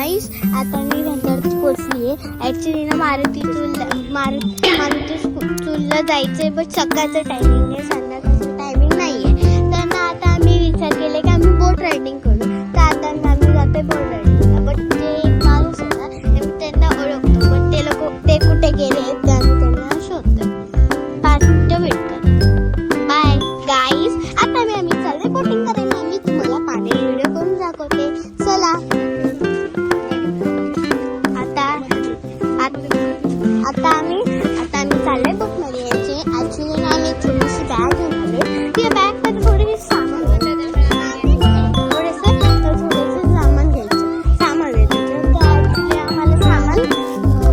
गाईस आता मी घंटावरती पोचली आहे. ॲक्च्युली ना मारुती चूलला जायचं आहे, बट सकाळचं टायमिंग आहे, संध्याकाळचं टायमिंग नाही आहे. तर ना आता आम्ही विचार केले की आम्ही बोट रायडिंग करू. तर आता आम्ही जातो बोट रायडिंगला. बट जे माणूस आहे ना मी त्यांना ओळखतो, बट ते कुठे गेले ते आम्ही त्यांना शोधतो. 5 मिनिटं वेट करा. बाय गाईस. आता आम्ही चालले बोटिंग करायला. आम्ही तुम्हाला पाण्याची व्हिडिओ करून दाखवते. चला आता आम्ही चालले बोटमध्ये यायचे. ॲक्च्युली ना आम्ही थोडीशी बॅग घेऊन आले. ती बॅगमध्ये थोडीशी सामान थोडंसं सामान घ्यायचं. सामान घ्यायचं तर ॲक्च्युली आम्हाला सामान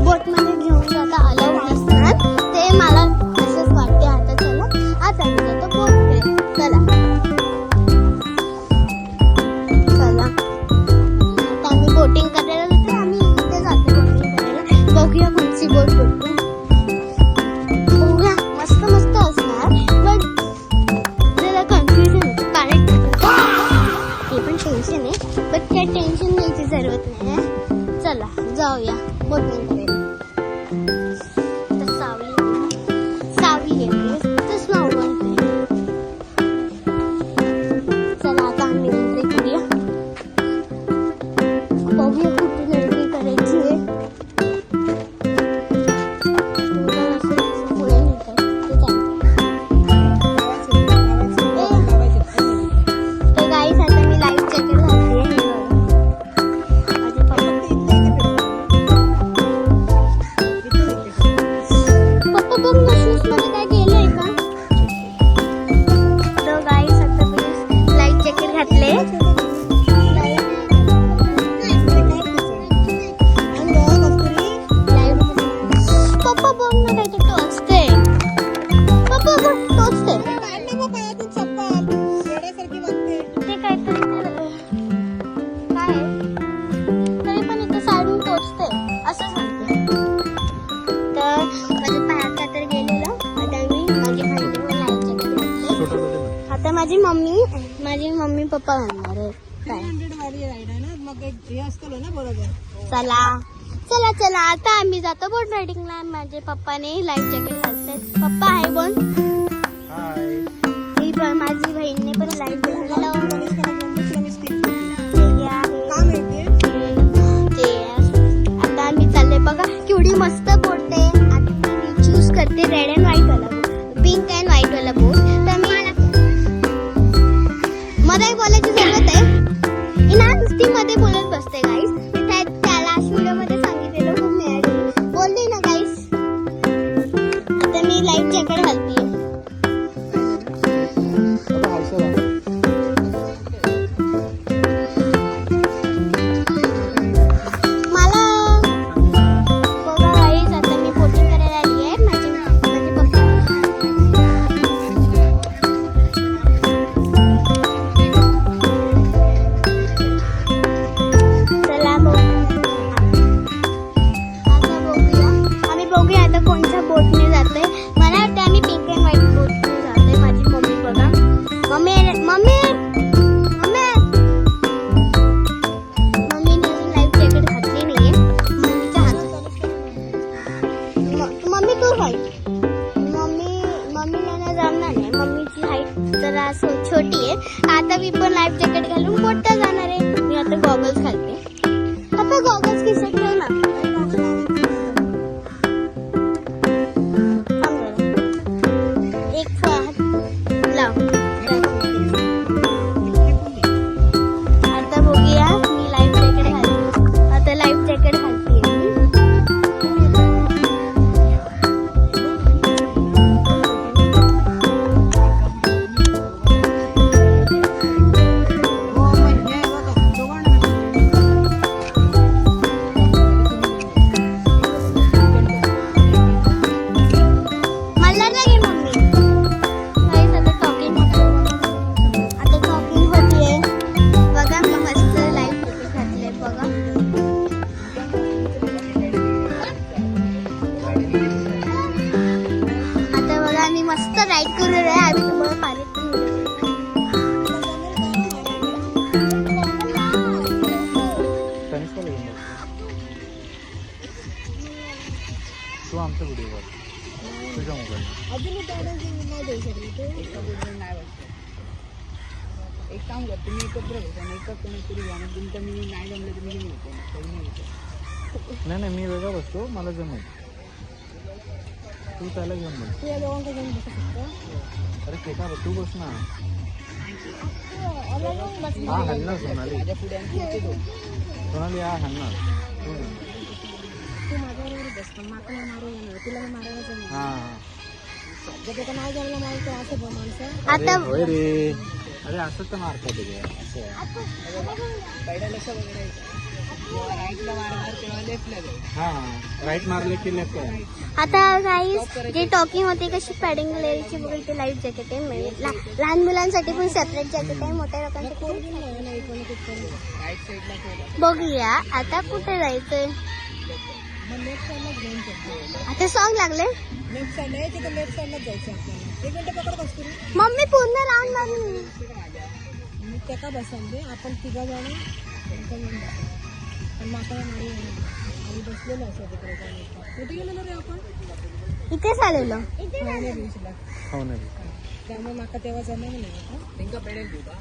बोटमध्ये घेऊन जाता अलाउ नसणार. ते मला असंच वाटते. आता चला आता आम्ही जातो बोट. चला आता आम्ही बोटिंग करायला जातो. आम्ही इथे जातो बोटिंग करायला. बघूया कोणची बोट भेटते. मस्त असणार, पण जरा कन्फ्युजन होतं कारण ते पण टेन्शन आहे. पण त्या टेन्शन घ्यायची जरूरत नाही आहे. चला जाऊया बोटिंग करायला. तर सावली येते तसं उगवते. चला आता आम्ही एंट्री करूया. बघूया कुठून एंट्री करायची आहे. माझी मम्मी पप्पा म्हणणार आहे चला चला आता आम्ही जातो बोट रायडिंगला. माझे पप्पाने लाईफ जॅकेट घालतात. पप्पा हाय बोल. माझी बहिणीने पण लाईफ जॅकेट आता आम्ही चालले. बघा केवढी मस्त बोट आहे. आता मी चूज करते रेड अँड व्हाईट वाला बोट, पिंक अँड व्हाईट वाला बोट. तर मी मध्ये बोलायची जरूरत आहे ना, नुसती मध्ये बोलत बसते गाईस. त्याला व्हिडिओ मध्ये सांगितलेलं खूप मिळाली बोलली ना गाईस. आता मी लाईफ जॅकेट घालते. मला बघा गाईस आता मी बोटिंग करायला आली आहे. माझे पप्पा बघूया आता कोणत्या बोटने जातोय. मला वाटतं आम्ही पिंक अँड व्हाईट बोटने जातोय. माझी मम्मी बघा. मम्मीने अजून लाईफ जॅकेट घातली नाहीये. मम्मीच्या हातात मम्मी तू व्हाईट. मम्मीला ना जमणार नाही. मम्मीची हाईट जरा छोटी आहे. आता मी पण लाईफ जॅकेट घालून बोटला जाणार आहे. मी आता गॉगल्स घालते. आता गॉगल्स किसत ठेव ना. आता बघूया मी लाईफ जॅकेट घालते. आता लाईफ जॅकेट घालते. कशाला घेऊन बसतो तू आमच्या व्हिडिओवर तुझ्या मोबाईल अजून नाही देऊ शकले एका बुडवर नाही बसतो. एक काम कर तुम्ही एकत्र बसा आणि एकच कोणीतरी घ्या मग तुमचं मी नाही जमलं तुम्ही घेऊन येतो नाही येतो. नाही मी वेगळा बसतो मला जमेल तू त्याला घेऊन बस तू या दोघांकडे घेऊन बसू शकतो अरे ते का तू बस ना बस हा हलणार सोनाली माझ्या पुढे आणि पुढचे दोन सोनाली हा हलणार तू माझ्याबरोबर बसतो माका मारू येणार तुला मारायला जमणार हा जर त्याचं नाही जमलं मला तर असं बघ माणसं अरे होय रे अरे असं तर मारतात ते असं पहिल्याला असं बघायचं जेव्हा राईटला मारणार तेव्हा लेफ्टला जाईल. हा राईट मारले की लेफ्ट आहे आता काही जे टॉकिंग होते कशी पॅडिंग लेअरची वगैरे ते लाईट जॅकेट आहे म्हणजे लहान मुलांसाठी पण सेपरेट जॅकेट आहे मोठ्या लोकांसाठी राईट साईडला ठेवला बघूया आता कुठे जायचंय मग लेफ्ट साईडला घेऊन शकतो. आता सॉन्ग लागले लेफ्ट साईडला यायचं तर लेफ्ट साईडलाच जायचं आपल्याला. एक मिनिट पकड बसतो रे. मम्मी पूर्ण राऊंड मारून मी त्या बसाल दे आपण तिघा जण पण माकडा मारू आणि बसलेलो असं तिकडे कुठे गेलेलो रे आपण इथेच आलेलो पाहुण्या दिवशीला हो नाही त्यामुळे माका तेव्हा जमलं नाही त्यांना पेडेल देऊ का